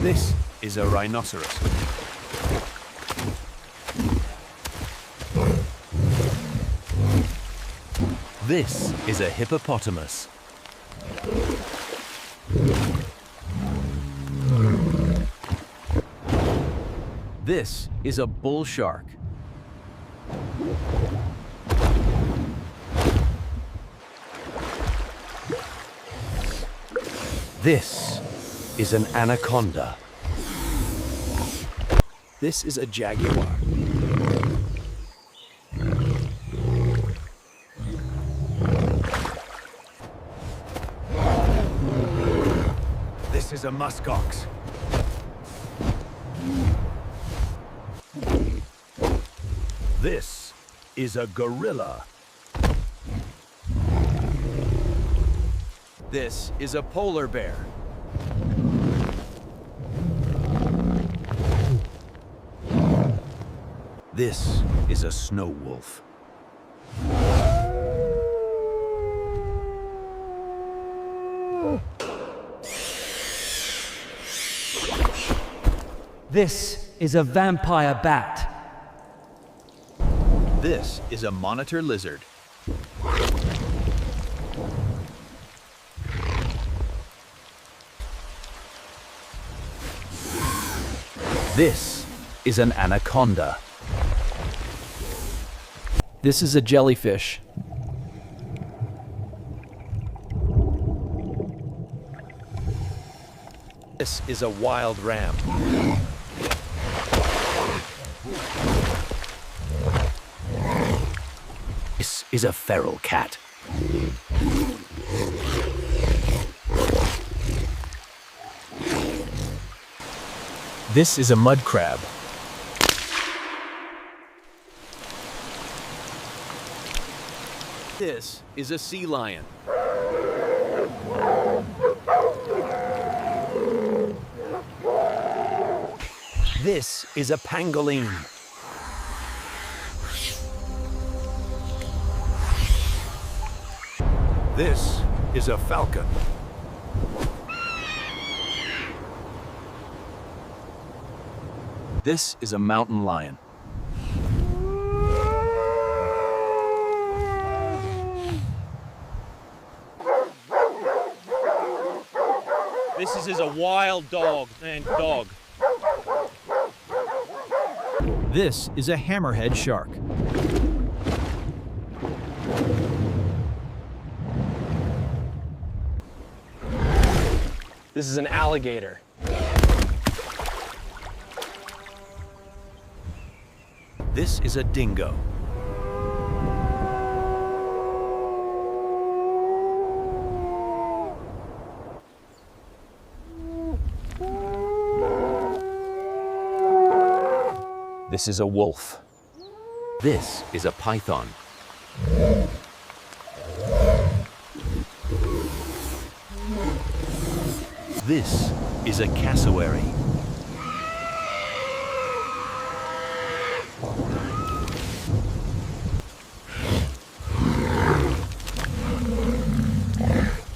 This is a rhinoceros. This is a hippopotamus. This is a bull shark. This is an anaconda. This is a jaguar. This is a muskox. This is a gorilla. This is a polar bear. This is a snow wolf. This is a vampire bat. This is a monitor lizard. This is an anaconda. This is a jellyfish. This is a wild ram. This is a feral cat. This is a mud crab. This is a sea lion. This is a pangolin. This is a falcon. This is a mountain lion. This is a wild dog. This is a hammerhead shark. This is an alligator. This is a dingo. This is a wolf. This is a python. This is a cassowary.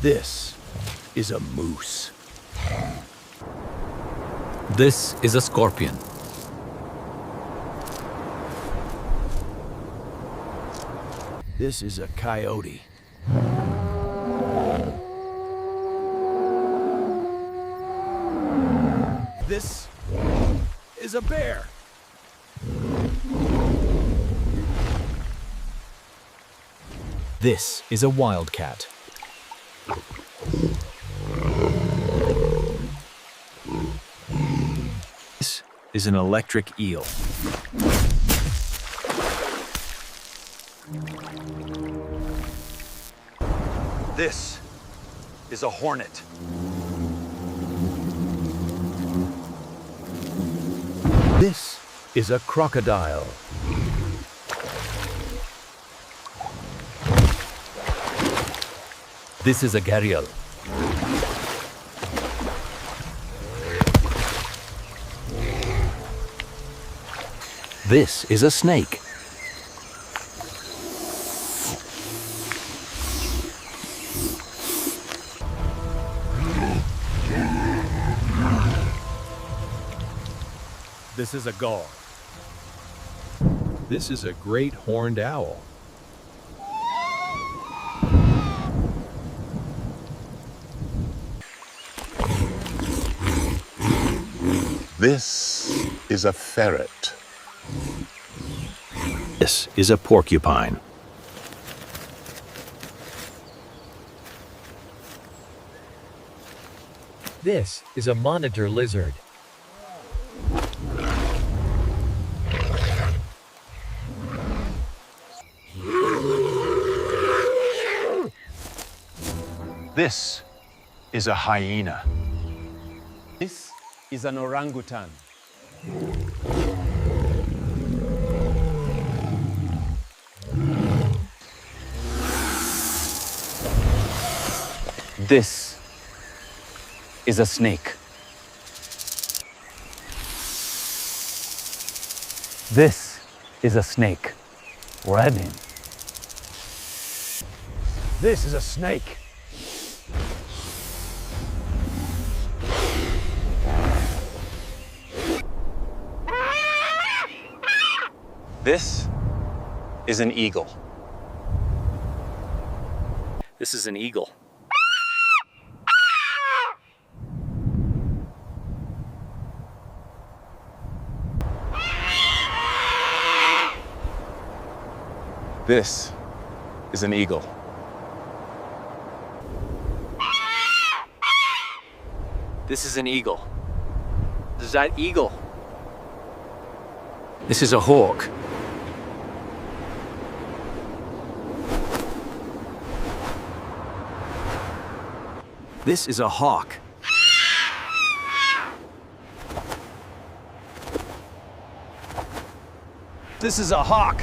This is a moose. This is a scorpion. This is a coyote. This is a bear. This is a wildcat. This is an electric eel. This is a hornet. This is a crocodile. This is a gharial. This is a snake. This is a gull. This is a great horned owl. This is a ferret. This is a porcupine. This is a monitor lizard. This is a hyena. This is an orangutan. This is a snake. This is a snake. Grab him. This is a snake. This is an eagle. This is an eagle. This is an eagle. This is an eagle. This is that eagle. This is a hawk. This is a hawk. This is a hawk.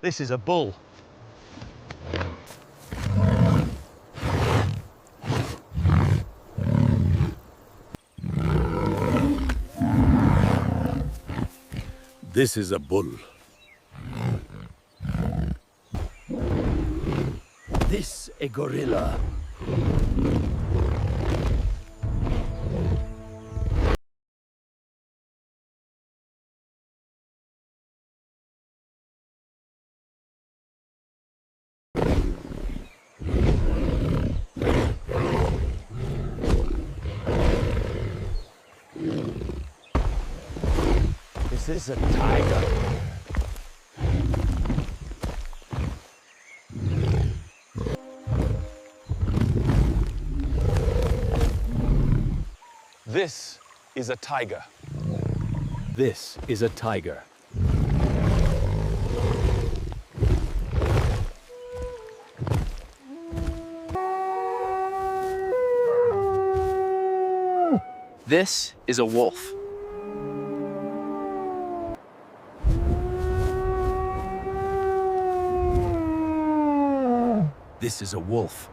This is a bull. This is a bull. This a gorilla. This is a tiger. This is a tiger. This is a tiger. This is a wolf. This is a wolf.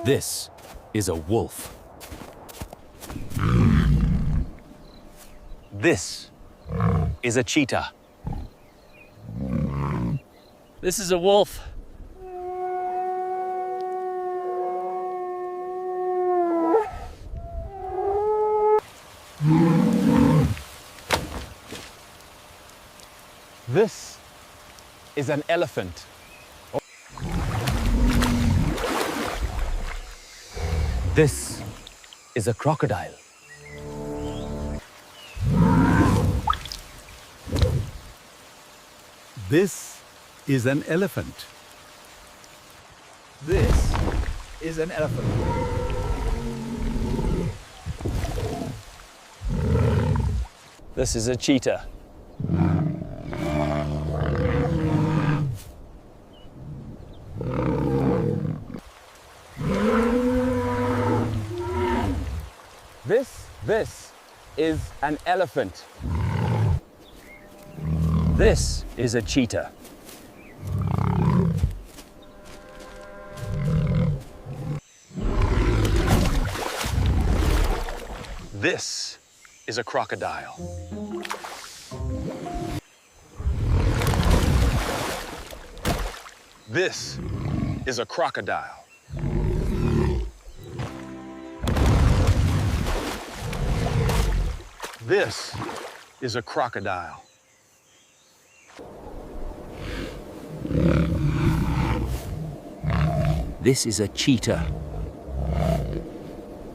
This is a wolf. This is a cheetah. This is a wolf. This is an elephant. This is a crocodile. This is an elephant. This is an elephant. This is a cheetah. This is an elephant. This is a cheetah. This is a crocodile. This is a crocodile. This is a crocodile. This is a cheetah.